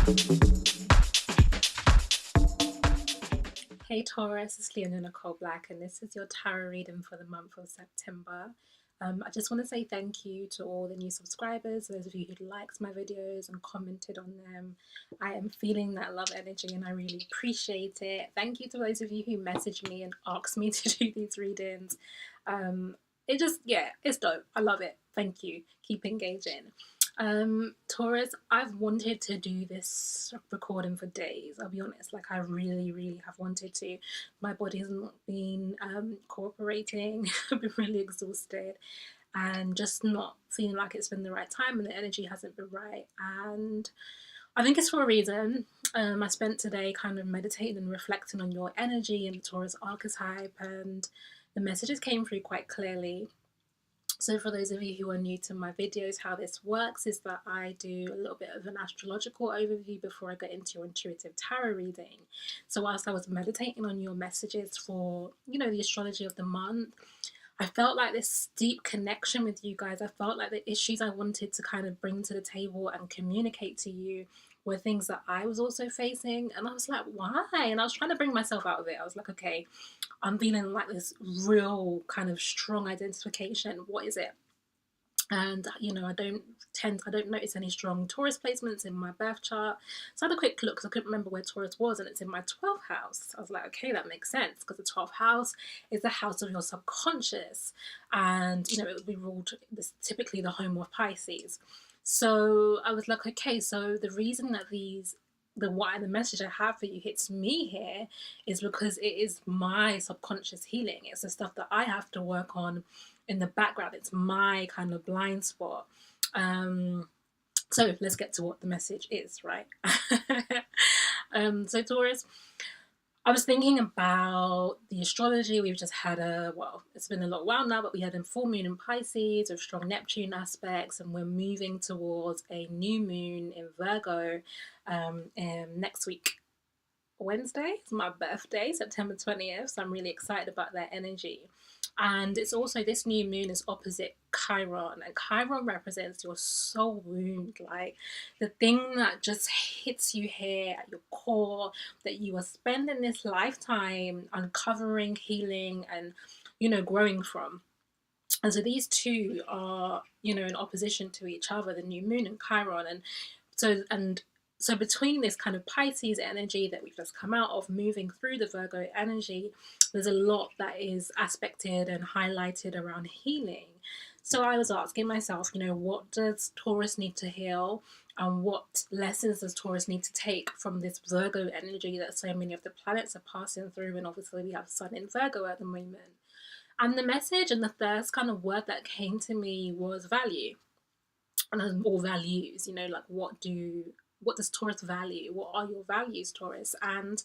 Hey Taurus, it's Leona Nicole Black, and this is your tarot reading for the month of September. I just want to say thank you to all the new subscribers, those of you who liked my videos and commented on them. I am feeling that love energy and I really appreciate it. Thank you to those of you who messaged me and asked me to do these readings. It just, yeah, it's dope. I love it. Thank you. Keep engaging. Taurus, I've wanted to do this recording for days. I'll be honest, like I really have wanted to. My body has not been cooperating. I've been really exhausted and just not feeling like it's been the right time, and the energy hasn't been right. And I think it's for a reason. I spent today kind of meditating and reflecting on your energy and the Taurus archetype, and the messages came through quite clearly. So for those of you who are new to my videos, how this works is that I do a little bit of an astrological overview before I get into your intuitive tarot reading. So whilst I was meditating on your messages for, you know, the astrology of the month, I felt like this deep connection with you guys. I felt like the issues I wanted to kind of bring to the table and communicate to you were things that I was also facing. And I was like, why? And I was trying to bring myself out of it. I was like, okay, I'm feeling like this real kind of strong identification. What is it? And you know, I don't notice any strong Taurus placements in my birth chart. So I had a quick look because I couldn't remember where Taurus was, and it's in my 12th house. I was like, okay, that makes sense, because the 12th house is the house of your subconscious, and you know, it would be ruled, this typically the home of Pisces. So I was like, okay, so the reason that the message I have for you hits me here is because it is my subconscious healing. It's the stuff that I have to work on in the background. It's my kind of blind spot. So let's get to what the message is, right? So Taurus, I was thinking about the astrology. We've just had it's been a little while now, but we had a full moon in Pisces with strong Neptune aspects, and we're moving towards a new moon in Virgo next week. Wednesday is my birthday, September 20th, so I'm really excited about that energy. And it's also, this new moon is opposite Chiron, and Chiron represents your soul wound, like the thing that just hits you here at your core, that you are spending this lifetime uncovering, healing, and, you know, growing from. And so these two are, you know, in opposition to each other, the new moon and Chiron. So between this kind of Pisces energy that we've just come out of, moving through the Virgo energy, there's a lot that is aspected and highlighted around healing. So I was asking myself, you know, what does Taurus need to heal? And what lessons does Taurus need to take from this Virgo energy that so many of the planets are passing through? And obviously we have Sun in Virgo at the moment. And the message and the first kind of word that came to me was value. And or values, you know, like what does Taurus value? What are your values, Taurus? And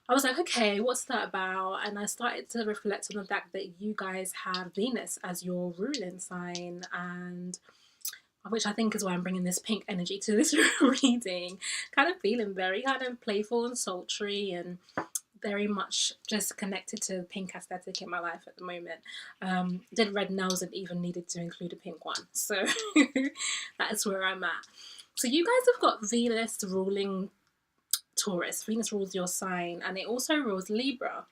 I was like, okay, what's that about? And I started to reflect on the fact that you guys have Venus as your ruling sign, and which I think is why I'm bringing this pink energy to this reading. Kind of feeling very kind of playful and sultry, and very much just connected to the pink aesthetic in my life at the moment. Did red nails and even needed to include a pink one. So that's where I'm at. So you guys have got Venus ruling Taurus. Venus rules your sign, and it also rules Libra.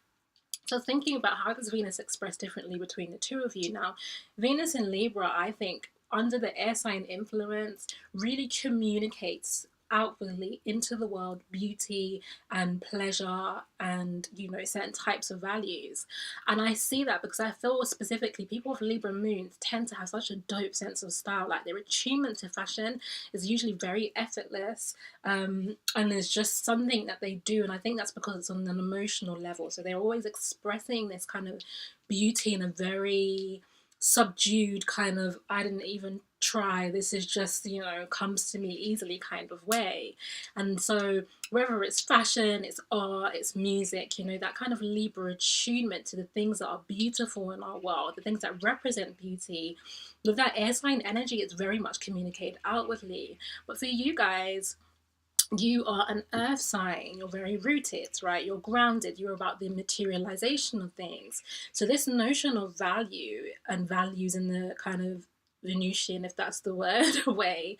So thinking about how does Venus express differently between the two of you. Now, Venus in Libra, I think, under the air sign influence, really communicates outwardly into the world beauty and pleasure and, you know, certain types of values. And I see that because I feel specifically people with Libra moons tend to have such a dope sense of style. Like their attunement to fashion is usually very effortless, and there's just something that they do, and I think that's because it's on an emotional level. So they're always expressing this kind of beauty in a very subdued kind of, I didn't even try, this is just, you know, comes to me easily kind of way. And so whether it's fashion, it's art, it's music, you know, that kind of Libra attunement to the things that are beautiful in our world, the things that represent beauty, with that air sign energy, it's very much communicated outwardly. But for you guys, you are an earth sign, you're very rooted, right? You're grounded, you're about the materialization of things. So this notion of value and values in the kind of Venusian, if that's the word, way,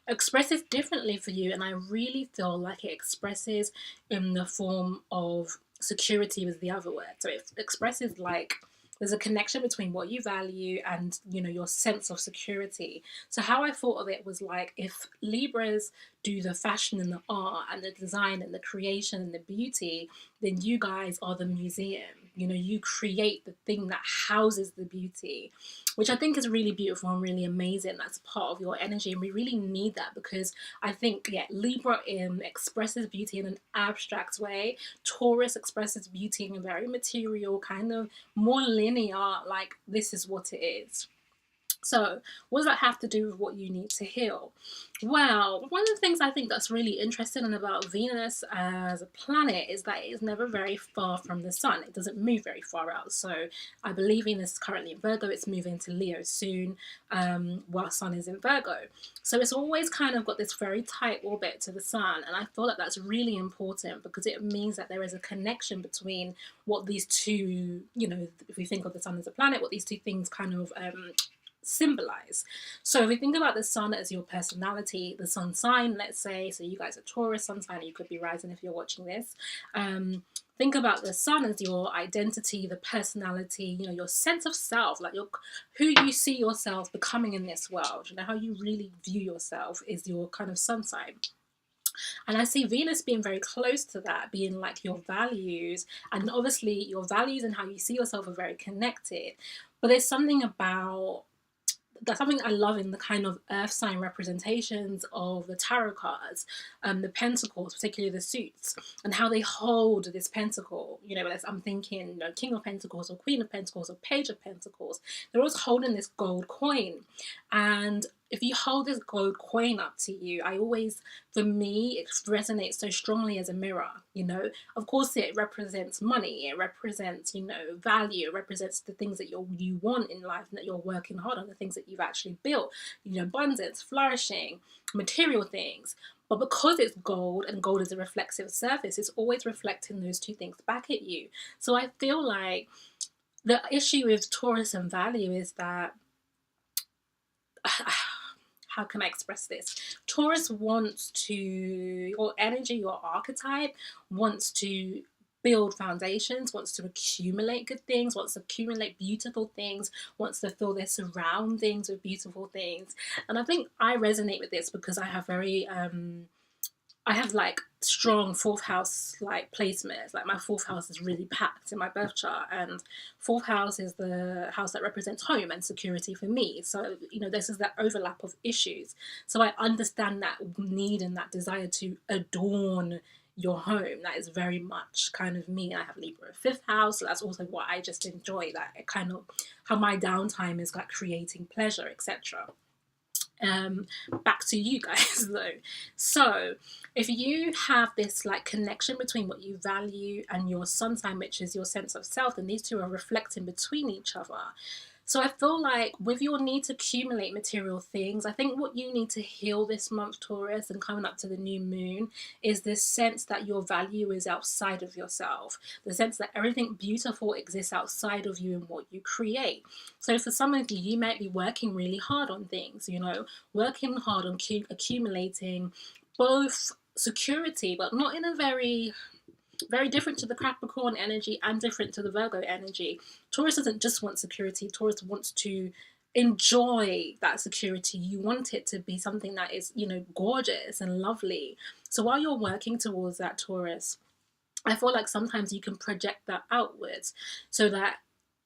expresses differently for you, and I really feel like it expresses in the form of security was the other word. So it expresses like there's a connection between what you value and your sense of security. So how I thought of it was like, if Libras do the fashion and the art and the design and the creation and the beauty, then you guys are the museum. You create the thing that houses the beauty, which I think is really beautiful and really amazing. That's part of your energy, and we really need that, because I think, yeah, Libra expresses beauty in an abstract way. Taurus expresses beauty in a very material, kind of more linear, like this is what it is. So, what does that have to do with what you need to heal? Well, one of the things I think that's really interesting about Venus as a planet is that it is never very far from the sun. It doesn't move very far out. So, I believe Venus is currently in Virgo. It's moving to Leo soon, while Sun is in Virgo. So, it's always kind of got this very tight orbit to the sun. And I feel that that's really important, because it means that there is a connection between what these two, if we think of the sun as a planet, what these two things kind of symbolize. So if we think about the sun as your personality, the sun sign, let's say, so you guys are Taurus sun sign, you could be rising if you're watching this. Think about the sun as your identity, the personality, your sense of self, like who you see yourself becoming in this world. How you really view yourself is your kind of sun sign. And I see Venus being very close to that, being like your values. And obviously your values and how you see yourself are very connected. But there's something about that's something I love in the kind of earth sign representations of the tarot cards, the pentacles, particularly the suits, and how they hold this pentacle. I'm thinking, King of Pentacles or Queen of Pentacles or Page of Pentacles. They're always holding this gold coin. And if you hold this gold coin up to you, for me, it resonates so strongly as a mirror. Of course, it represents money, it represents, value, it represents the things that you want in life and that you're working hard on, the things that you've actually built, abundance, flourishing, material things. But because it's gold, and gold is a reflexive surface, it's always reflecting those two things back at you. So I feel like the issue with Taurus and value is that how can I express this? Taurus wants to, your energy, your archetype wants to build foundations, wants to accumulate good things, wants to accumulate beautiful things, wants to fill their surroundings with beautiful things. And I think I resonate with this because I have I have like strong fourth house like placements. Like my fourth house is really packed in my birth chart, and fourth house is the house that represents home and security for me. So this is that overlap of issues. So I understand that need and that desire to adorn your home. That is very much kind of me. I have Libra fifth house, so that's also what I just enjoy. That it kind of how my downtime is like creating pleasure, etc. Back to you guys though. So if you have this like connection between what you value and your sun sign, which is your sense of self, and these two are reflecting between each other. So I feel like with your need to accumulate material things, I think what you need to heal this month, Taurus, and coming up to the new moon, is this sense that your value is outside of yourself. The sense that everything beautiful exists outside of you and what you create. So for some of you, you might be working really hard on things, working hard on accumulating both security, but not in a very different to the Capricorn energy and different to the Virgo energy. Taurus doesn't just want security. Taurus wants to enjoy that security. You want it to be something that is, gorgeous and lovely. So while you're working towards that, Taurus, I feel like sometimes you can project that outwards, so that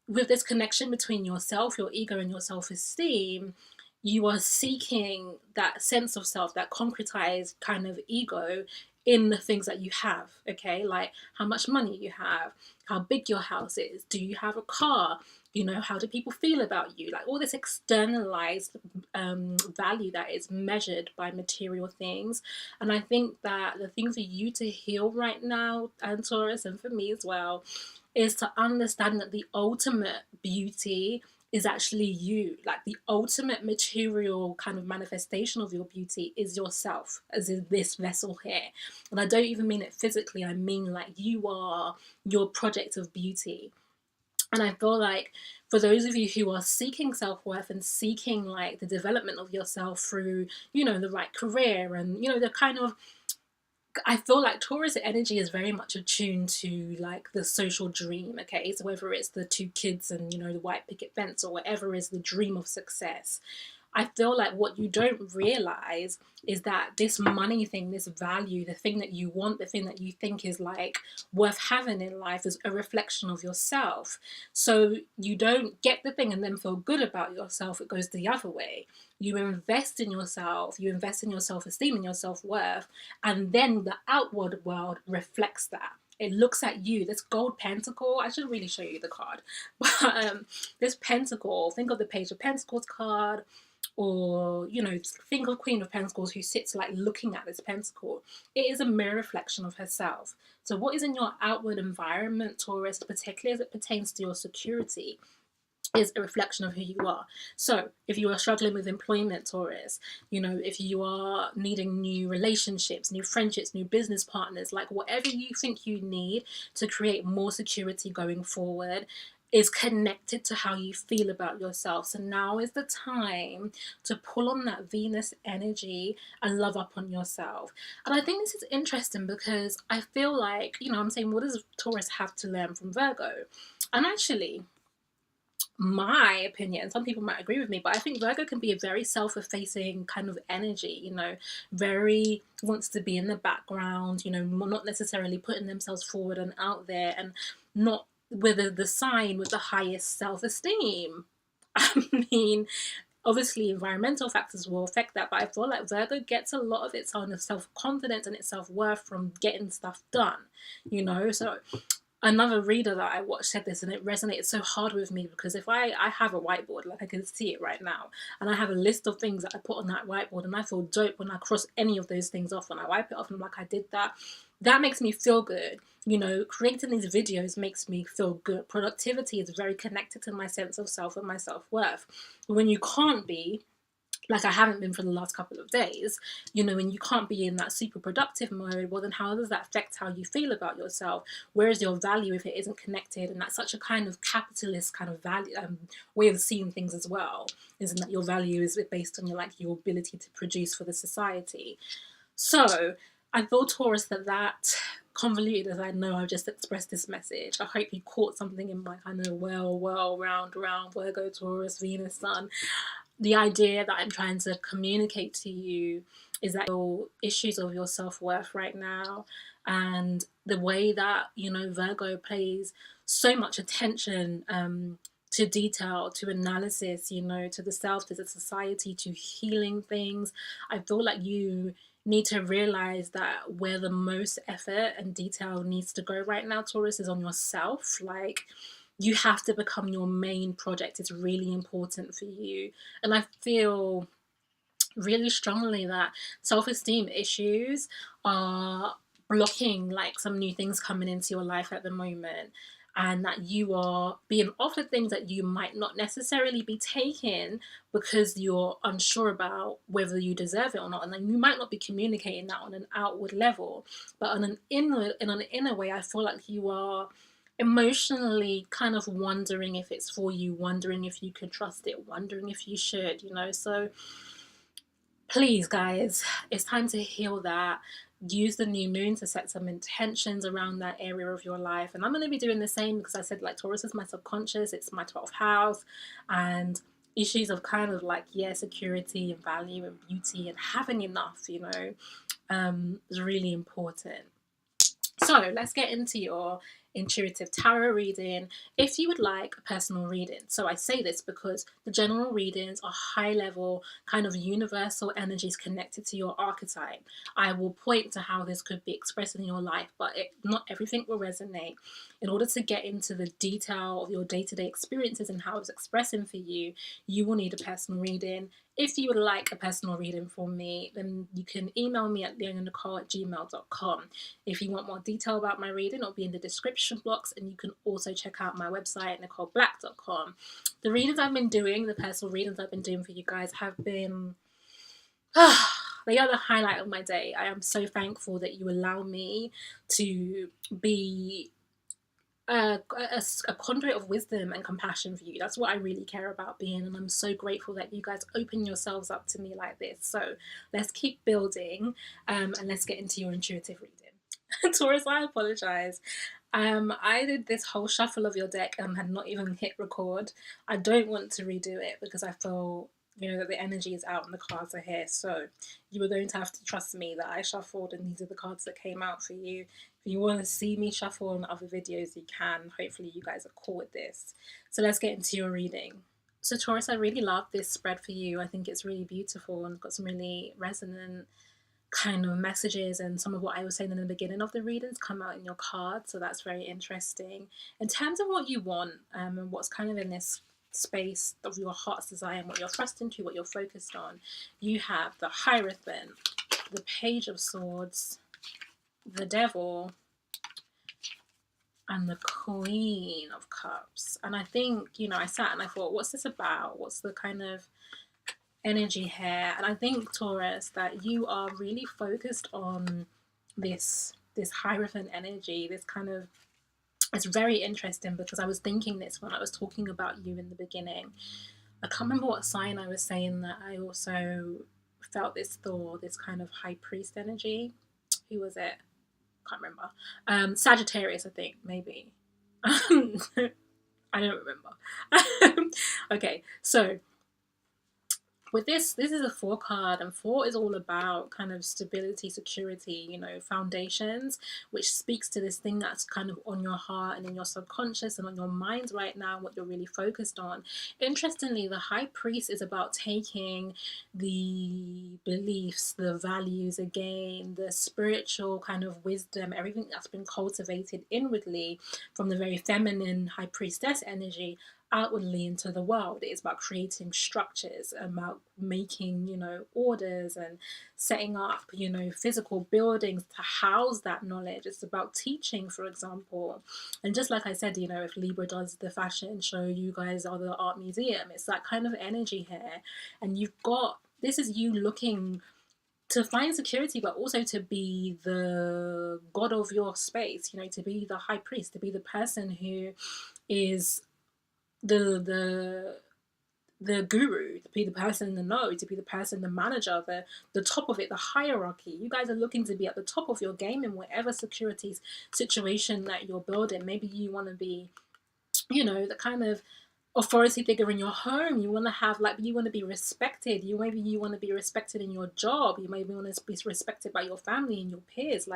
with this connection between yourself, your ego, and your self-esteem, you are seeking that sense of self, that concretized kind of ego in the things that you have, okay? Like how much money you have, how big your house is, do you have a car, how do people feel about you? Like all this externalized value that is measured by material things. And I think that the thing for you to heal right now, and Taurus, and for me as well, is to understand that the ultimate beauty is actually you. Like the ultimate material kind of manifestation of your beauty is yourself, as in this vessel here. And I don't even mean it physically, I mean like you are your project of beauty. And I feel like for those of you who are seeking self-worth and seeking like the development of yourself through, the right career and, the kind of, I feel like Taurus energy is very much attuned to like the social dream, okay? So whether it's the two kids and, the white picket fence or whatever is the dream of success, I feel like what you don't realize is that this money thing, this value, the thing that you want, the thing that you think is like worth having in life is a reflection of yourself. So you don't get the thing and then feel good about yourself. It goes the other way. You invest in yourself, you invest in your self-esteem and your self-worth, and then the outward world reflects that. It looks at you. This gold pentacle, I should really show you the card. But this pentacle, think of the Page of Pentacles card, or think of Queen of Pentacles who sits like looking at this pentacle. It is a mirror reflection of herself. So what is in your outward environment, Taurus, particularly as it pertains to your security, is a reflection of who you are. So if you are struggling with employment, Taurus, if you are needing new relationships, new friendships, new business partners, like whatever you think you need to create more security going forward, is connected to how you feel about yourself. So now is the time to pull on that Venus energy and love up on yourself. And I think this is interesting because I feel like, I'm saying, what does Taurus have to learn from Virgo? And actually, my opinion, some people might agree with me, but I think Virgo can be a very self-effacing kind of energy, very wants to be in the background, not necessarily putting themselves forward and out there, and not with the sign with the highest self-esteem. I mean, obviously environmental factors will affect that, but I feel like Virgo gets a lot of its own self-confidence and its self-worth from getting stuff done, so another reader that I watched said this and it resonated so hard with me, because if I have a whiteboard, like I can see it right now, and I have a list of things that I put on that whiteboard, and I feel dope when I cross any of those things off, when I wipe it off and I'm like, I did that. That makes me feel good. Creating these videos makes me feel good. Productivity is very connected to my sense of self and my self-worth. When you can't be, like I haven't been for the last couple of days, when you can't be in that super productive mode, well then how does that affect how you feel about yourself? Where is your value if it isn't connected? And that's such a kind of capitalist kind of value way of seeing things as well, isn't that your value is based on your ability to produce for the society. So I thought, Taurus, that convoluted as I know I've just expressed this message, I hope you caught something in my kind of round Virgo, Taurus, Venus, Sun. The idea that I'm trying to communicate to you is that your issues of your self-worth right now, and the way that, Virgo pays so much attention to detail, to analysis, to the self, to the society, to healing things. I feel like you need to realize that where the most effort and detail needs to go right now, Taurus, is on yourself. Like, you have to become your main project. It's really important for you. And I feel really strongly that self-esteem issues are blocking like some new things coming into your life at the moment, and that you are being offered things that you might not necessarily be taking because you're unsure about whether you deserve it or not. And then you might not be communicating that on an outward level, but on an inner way, I feel like you are emotionally kind of wondering if it's for you, wondering if you can trust it, wondering if you should, so please, guys, it's time to heal that. Use the new moon to set some intentions around that area of your life. And I'm going to be doing the same because I said, like, Taurus is my subconscious, it's my 12th house, and issues of kind of like, security and value and beauty and having enough, is really important. So let's get into your intuitive tarot reading if you would like a personal reading. So I say this because the general readings are high level, kind of universal energies connected to your archetype. I will point to how this could be expressed in your life, but not everything will resonate. In order to get into the detail of your day-to-day experiences and how it's expressing for you, you will need a personal reading. If you would like a personal reading from me, then you can email me at leonanicole@gmail.com. If you want more detail about my reading, it'll be in the description box, and you can also check out my website, nicoleblack.com. The readings I've been doing, the personal readings I've been doing for you guys have been... they are the highlight of my day. I am so thankful that you allow me to be a conduit of wisdom and compassion for you. That's what I really care about being, and I'm so grateful that you guys open yourselves up to me like this. So let's keep building, and let's get into your intuitive reading. Taurus, I apologize. I did this whole shuffle of your deck and had not even hit record. I don't want to redo it because I feel, that the energy is out and the cards are here. So you are going to have to trust me that I shuffled and these are the cards that came out for you. If you want to see me shuffle on other videos, you can. Hopefully you guys are cool with this. So let's get into your reading. So Taurus, I really love this spread for you. I think it's really beautiful and got some really resonant kind of messages, and some of what I was saying in the beginning of the readings come out in your cards, so that's very interesting. In terms of what you want, and what's kind of in this space of your heart's desire and what you're thrust into, what you're focused on, you have the Hierophant, the Page of Swords, the Devil, and the Queen of Cups. And I think, I sat and I thought, what's this about? What's the kind of energy here? And I think, Taurus, that you are really focused on this Hierophant energy. This kind of, it's very interesting because I was thinking this when I was talking about you in the beginning. I can't remember what sign I was saying that I also felt this thought, this kind of high priest energy. Who was it? Can't remember. Sagittarius, I think, maybe. I don't remember. Okay, so with this is a 4 card, and 4 is all about kind of stability, security, foundations, which speaks to this thing that's kind of on your heart and in your subconscious and on your mind right now, what you're really focused on. Interestingly, the High Priest is about taking the beliefs, the values, again, the spiritual kind of wisdom, everything that's been cultivated inwardly from the very feminine High Priestess energy outwardly into the world. It is about creating structures, about making, orders and setting up, physical buildings to house that knowledge. It's about teaching, for example. And just like I said, if Libra does the fashion show, you guys are the art museum. It's that kind of energy here. And this is you looking to find security, but also to be the god of your space, to be the high priest, to be the person who is the guru, to be the person in the know, to be the person, the manager, the top of it, the hierarchy. You guys are looking to be at the top of your game in whatever security situation that you're building. Maybe you want to be, the kind of authority figure in your home. You want to have, you want to be respected. Maybe you want to be respected in your job. You maybe want to be respected by your family and your peers.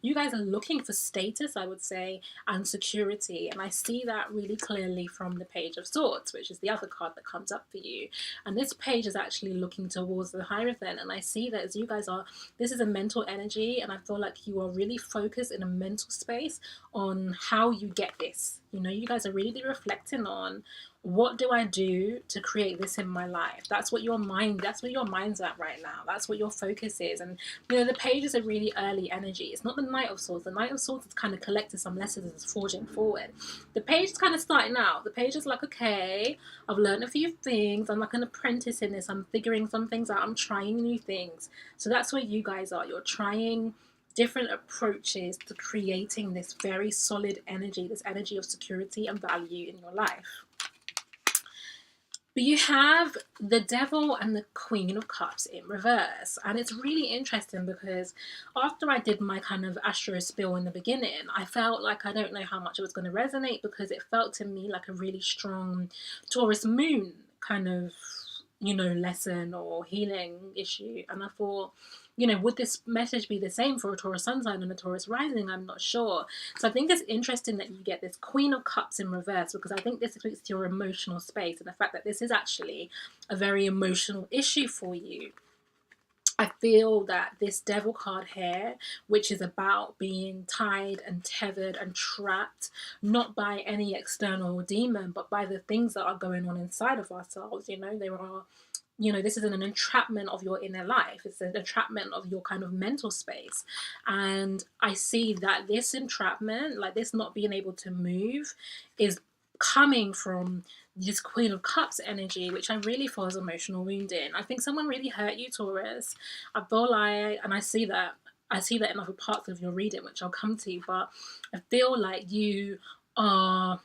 You guys are looking for status, I would say, and security. And I see that really clearly from the Page of Swords, which is the other card that comes up for you. And this page is actually looking towards the Hierophant. And I see that as you guys are, this is a mental energy, and I feel like you are really focused in a mental space on how you get this. You guys are really reflecting on, what do I do to create this in my life? That's where your mind's at right now. That's what your focus is. And the page is a really early energy. It's not the Knight of Swords. The Knight of Swords is kind of collected some lessons, it's forging forward. The page is kind of starting out. The page is like, okay, I've learned a few things. I'm like an apprentice in this. I'm figuring some things out. I'm trying new things. So that's where you guys are. You're trying different approaches to creating this very solid energy, this energy of security and value in your life. But you have the Devil and the Queen of Cups in reverse. And it's really interesting because after I did my kind of astro spiel in the beginning, I felt like I don't know how much it was going to resonate, because it felt to me like a really strong Taurus moon kind of, lesson or healing issue. And I thought, would this message be the same for a Taurus sun sign and a Taurus rising? I'm not sure. So I think it's interesting that you get this Queen of Cups in reverse, because I think this speaks to your emotional space and the fact that this is actually a very emotional issue for you. I feel that this Devil card here, which is about being tied and tethered and trapped, not by any external demon, but by the things that are going on inside of ourselves. There are, this is an entrapment of your inner life. It's an entrapment of your kind of mental space. And I see that this entrapment, this not being able to move, is coming from this Queen of Cups energy, which I really feel is emotional wounding. I think someone really hurt you, Taurus. I feel like, and I see that in other parts of your reading, which I'll come to, but I feel like you are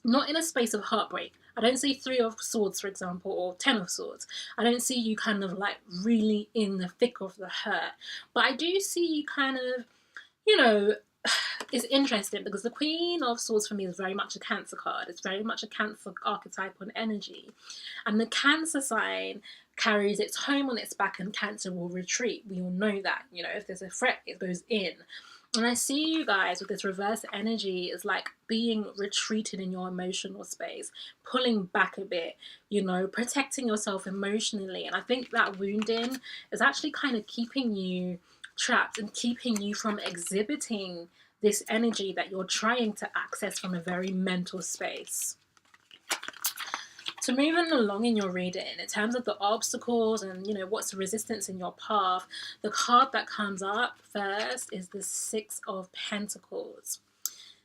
not in a space of heartbreak. I don't see 3 of Swords, for example, or 10 of Swords. I don't see you kind of like really in the thick of the hurt. But I do see you kind of, you know, it's interesting because the Queen of Swords for me is very much a Cancer card. It's very much a Cancer archetype on energy. And the Cancer sign carries its home on its back, and Cancer will retreat. We all know that. You know, if there's a threat, it goes in. And I see you guys with this reverse energy is like being retreated in your emotional space, pulling back a bit, you know, protecting yourself emotionally. And I think that wounding is actually kind of keeping you trapped and keeping you from exhibiting this energy that you're trying to access from a very mental space. So moving along in your reading, in terms of the obstacles and, you know, what's the resistance in your path, the card that comes up first is the 6 of Pentacles.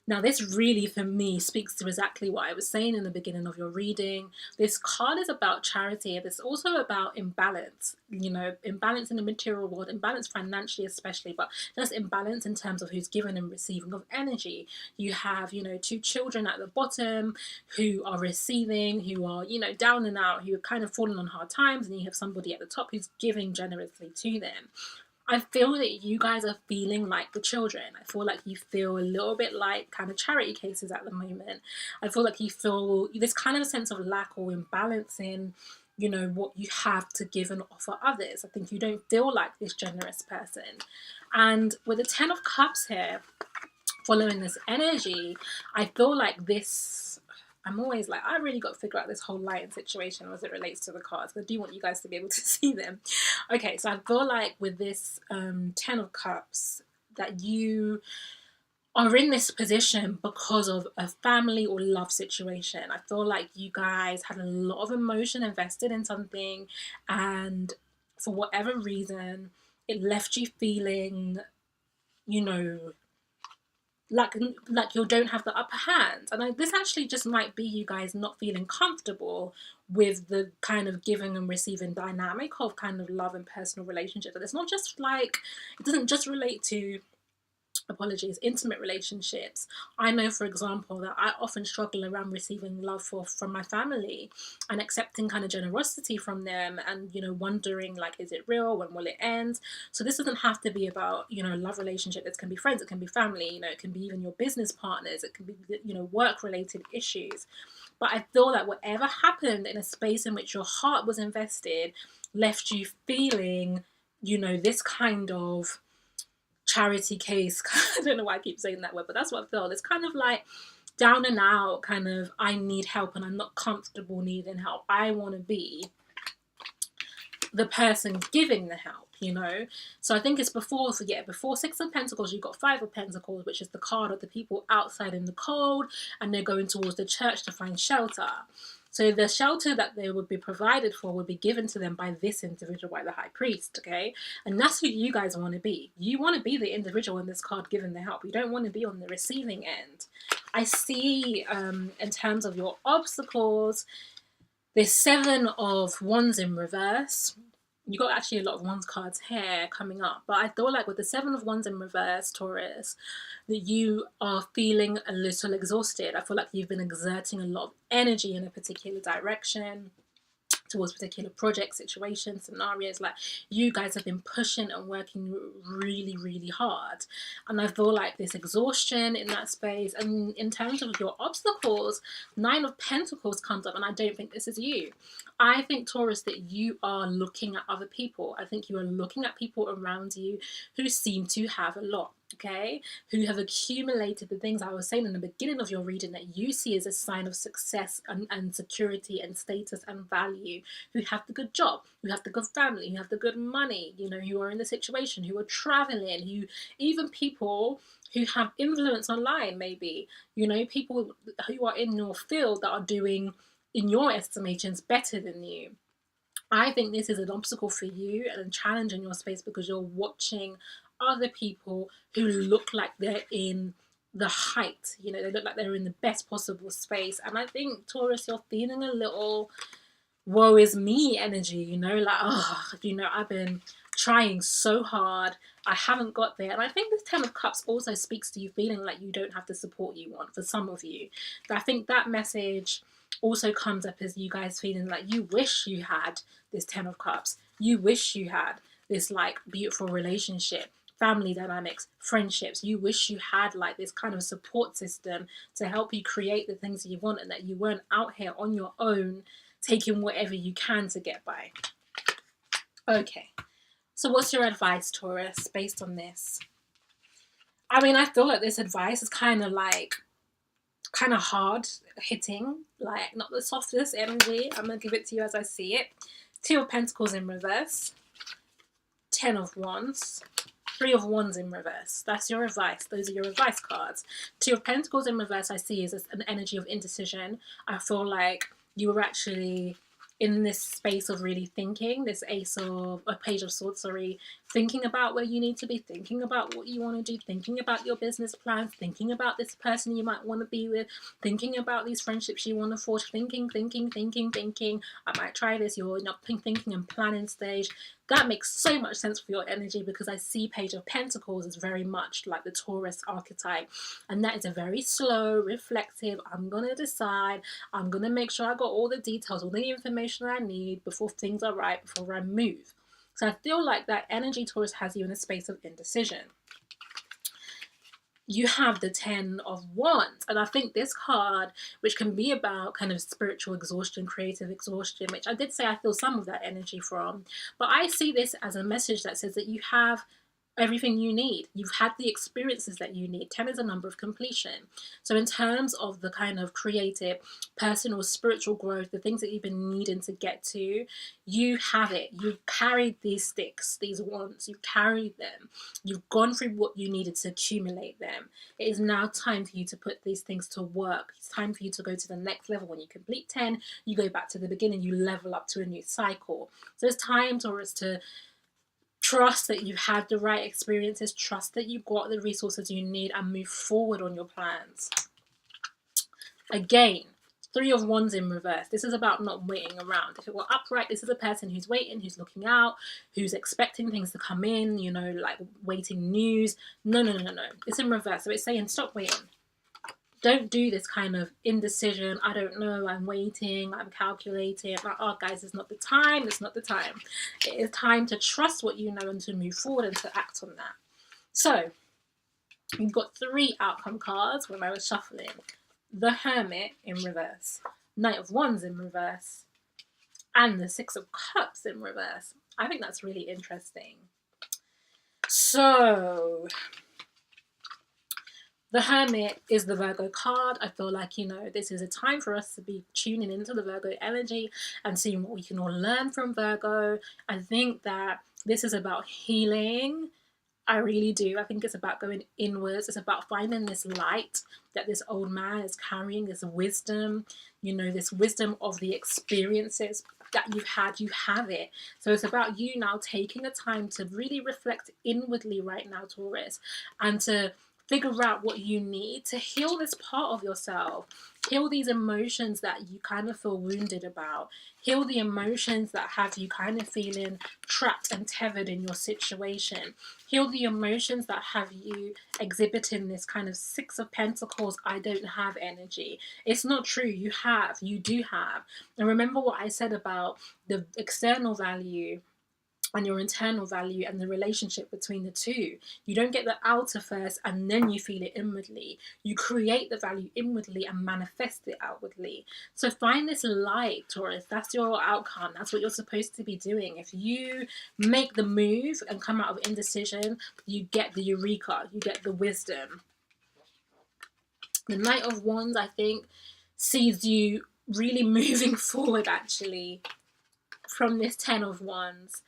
Now, this really, for me, speaks to exactly what I was saying in the beginning of your reading. This card is about charity, but it's also about imbalance. You know, imbalance in the material world, imbalance financially especially, but just imbalance in terms of who's giving and receiving of energy. You have, you know, 2 children at the bottom who are receiving, who are, you know, down and out, who are kind of falling on hard times, and you have somebody at the top who's giving generously to them. I feel that you guys are feeling like the children. I feel like you feel a little bit like kind of charity cases at the moment. I feel like you feel this kind of a sense of lack or imbalance in, you know, what you have to give and offer others. I think you don't feel like this generous person. And with the 10 of Cups here, following this energy, I feel like this, I'm always like, I really got to figure out this whole lighting situation as it relates to the cards. I do want you guys to be able to see them. Okay, so I feel like with this 10 of Cups, that you are in this position because of a family or love situation. I feel like you guys had a lot of emotion invested in something, and for whatever reason, it left you feeling, you know, like you don't have the upper hand. And this actually just might be you guys not feeling comfortable with the kind of giving and receiving dynamic of kind of love and personal relationships. And it's not just like, it doesn't just relate to, apologies, intimate relationships. I know, for example, that I often struggle around receiving love from my family and accepting kind of generosity from them, and, you know, wondering like, is it real? When will it end? So this doesn't have to be about, you know, love relationship. It can be friends, it can be family, you know, it can be even your business partners, it can be, you know, work related issues. But I feel that whatever happened in a space in which your heart was invested left you feeling, you know, this kind of charity case. I don't know why I keep saying that word, but that's what I feel. It's kind of like down and out, kind of, I need help and I'm not comfortable needing help. I want to be the person giving the help, you know. So I think it's before 6 of Pentacles, you've got 5 of Pentacles, which is the card of the people outside in the cold, and they're going towards the church to find shelter. So the shelter that they would be provided for would be given to them by this individual, by the High Priest, okay? And that's who you guys want to be. You want to be the individual in this card giving the help. You don't want to be on the receiving end. I see, in terms of your obstacles, there's 7 of Wands in reverse. You got actually a lot of Wands cards here coming up, but I feel like with the 7 of Wands in reverse, Taurus, that you are feeling a little exhausted. I feel like you've been exerting a lot of energy in a particular direction, towards particular projects, situations, scenarios. Like, you guys have been pushing and working really, really hard. And I feel like this exhaustion in that space. And in terms of your obstacles, 9 of Pentacles comes up, and I don't think this is you. I think, Taurus, that you are looking at other people. I think you are looking at people around you who seem to have a lot, okay? Who have accumulated the things I was saying in the beginning of your reading that you see as a sign of success and security and status and value, who have the good job, who have the good family, who have the good money, you know, who are in the situation, who are traveling, who, even people who have influence online, maybe, you know, people who are in your field that are doing, in your estimations, better than you. I think this is an obstacle for you and a challenge in your space because you're watching other people who look like they're in the height, you know, they look like they're in the best possible space. And I think, Taurus, you're feeling a little woe is me energy, you know, like, oh, you know, I've been trying so hard. I haven't got there. And I think this Ten of Cups also speaks to you feeling like you don't have the support you want for some of you. I think that message also comes up as you guys feeling like you wish you had this Ten of Cups. You wish you had this like beautiful relationship, family dynamics, friendships. You wish you had like this kind of support system to help you create the things that you want, and that you weren't out here on your own taking whatever you can to get by. Okay, so what's your advice, Taurus, based on this? I mean, I feel like this advice is kind of hard hitting, like not the softest energy. I'm gonna give it to you as I see it. Two of Pentacles in reverse, 10 of Wands, 3 of Wands in reverse. That's your advice. Those are your advice cards. 2 of Pentacles in reverse I see is an energy of indecision. I feel like you were actually in this space of really thinking, this Page of Swords, thinking about where you need to be, thinking about what you want to do, thinking about your business plans, thinking about this person you might want to be with, thinking about these friendships you want to forge, thinking. I might try this. You're not thinking and planning stage. That makes so much sense for your energy, because I see Page of Pentacles as very much like the Taurus archetype. And that is a very slow, reflective, I'm going to decide, I'm going to make sure I got all the details, all the information I need before things are right, before I move. So I feel like that energy, Taurus, has you in a space of indecision. You have the 10 of Wands, and I think this card, which can be about kind of spiritual exhaustion, creative exhaustion, which I did say I feel some of that energy from, but I see this as a message that says that you have everything you need. You've had the experiences that you need. 10 is a number of completion. So in terms of the kind of creative, personal, spiritual growth, the things that you've been needing to get to, you have it. You've carried these sticks, these wands. You've carried them. You've gone through what you needed to accumulate them. It is now time for you to put these things to work. It's time for you to go to the next level. When you complete 10, you go back to the beginning. You level up to a new cycle. So it's time, Taurus, to trust that you've had the right experiences, trust that you've got the resources you need, and move forward on your plans. Again, 3 of Wands in reverse. This is about not waiting around. If it were upright, this is a person who's waiting, who's looking out, who's expecting things to come in, you know, like waiting news. No. It's in reverse. So it's saying stop waiting. Don't do this kind of indecision. I don't know. I'm waiting. I'm calculating. Like, oh, guys, it's not the time. It's not the time. It is time to trust what you know and to move forward and to act on that. So, you've got 3 outcome cards when I was shuffling. The Hermit in reverse. Knight of Wands in reverse. And the 6 of Cups in reverse. I think that's really interesting. So, the Hermit is the Virgo card. I feel like, you know, this is a time for us to be tuning into the Virgo energy and seeing what we can all learn from Virgo. I think that this is about healing. I really do. I think it's about going inwards. It's about finding this light that this old man is carrying, this wisdom, you know, this wisdom of the experiences that you've had. You have it. So it's about you now taking the time to really reflect inwardly right now, Taurus, and to figure out what you need to heal this part of yourself. Heal these emotions that you kind of feel wounded about. Heal the emotions that have you kind of feeling trapped and tethered in your situation. Heal the emotions that have you exhibiting this kind of 6 of Pentacles, I don't have energy. It's not true. You have. You do have. And remember what I said about the external value and your internal value and the relationship between the two. You don't get the outer first and then you feel it inwardly. You create the value inwardly and manifest it outwardly. So find this light, Taurus. That's your outcome. That's what you're supposed to be doing. If you make the move and come out of indecision, you get the eureka. You get the wisdom. The Knight of Wands, I think, sees you really moving forward, actually, from this 10 of Wands.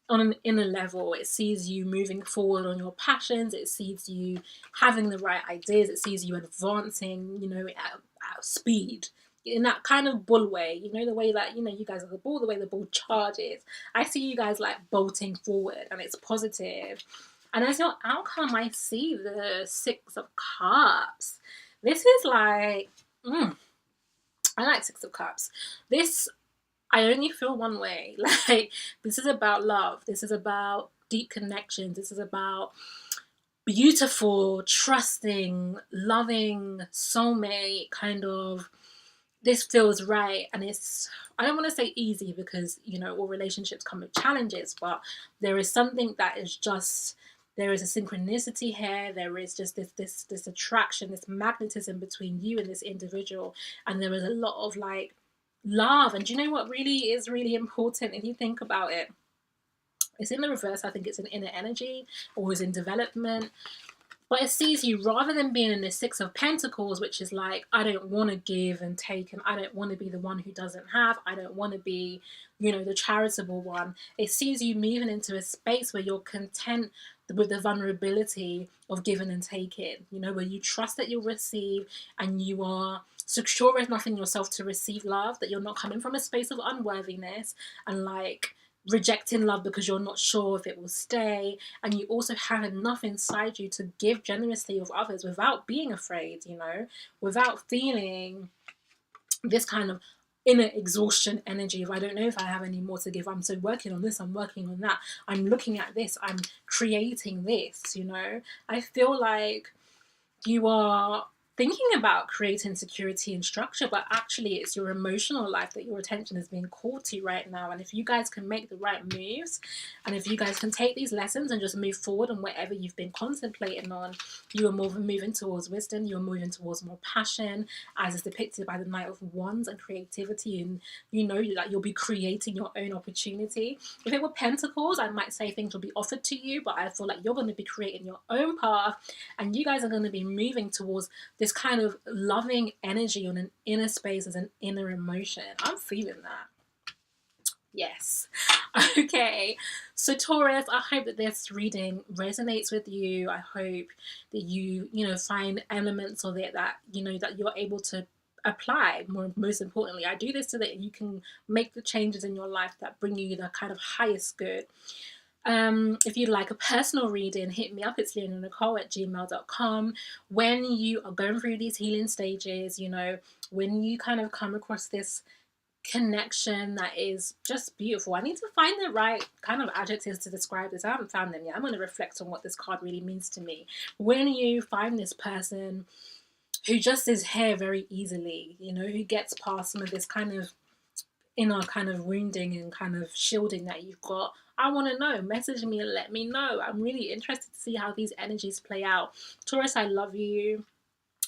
On an inner level, it sees you moving forward on your passions. It sees you having the right ideas. It sees you advancing, you know, at speed in that kind of bull way. You know, the way that, you know, you guys are the bull, the way the bull charges. I see you guys like bolting forward, and it's positive. And as your outcome, I see the 6 of Cups. This is like, I like 6 of Cups. This, I only feel one way. Like, this is about love. This is about deep connections. This is about beautiful, trusting, loving, soulmate kind of. This feels right, and it's, I don't want to say easy, because all relationships come with challenges, but there is something that is just, there is a synchronicity here. There is just this attraction, this magnetism between you and this individual, and there is a lot of like love. And do you know what really is really important if you think about it? It's in the reverse. I think it's an inner energy, always in development. But it sees you, rather than being in the Six of Pentacles, which is like, I don't want to give and take, and I don't want to be the one who doesn't have. I don't want to be, the charitable one. It sees you moving into a space where you're content with the vulnerability of giving and taking, where you trust that you'll receive, and you are secure enough in yourself to receive love, that you're not coming from a space of unworthiness and like rejecting love because you're not sure if it will stay, and you also have enough inside you to give generously of others without being afraid, without feeling this kind of inner exhaustion energy of, I don't know if I have any more to give, I'm so working on this, I'm working on that, I'm looking at this, I'm creating this. I feel like you are thinking about creating security and structure, but actually it's your emotional life that your attention is being called to right now. And if you guys can make the right moves, and if you guys can take these lessons and just move forward on whatever you've been contemplating on, you are moving towards wisdom, you're moving towards more passion, as is depicted by the Knight of Wands, and creativity, and like you'll be creating your own opportunity. If it were Pentacles, I might say things will be offered to you, but I feel like you're going to be creating your own path, and you guys are going to be moving towards this kind of loving energy on an inner space, as an inner emotion. I'm feeling that. Yes. Okay. So Taurus, I hope that this reading resonates with you. I hope that you, find elements of it that, that you're able to apply. Most importantly, I do this so that you can make the changes in your life that bring you the kind of highest good. If you'd like a personal reading, hit me up. It's leonanicole@gmail.com. When you are going through these healing stages, when you kind of come across this connection that is just beautiful. I need to find the right kind of adjectives to describe this. I haven't found them yet. I'm going to reflect on what this card really means to me. When you find this person who just is here very easily, who gets past some of this kind of inner kind of wounding and kind of shielding that you've got, I want to know. Message me and let me know. I'm really interested to see how these energies play out. Taurus, I love you.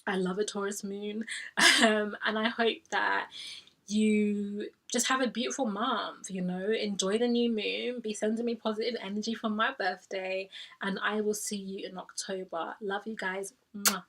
I love a Taurus moon. And I hope that you just have a beautiful month, enjoy the new moon, be sending me positive energy for my birthday, and I will see you in October. Love you guys. Mwah.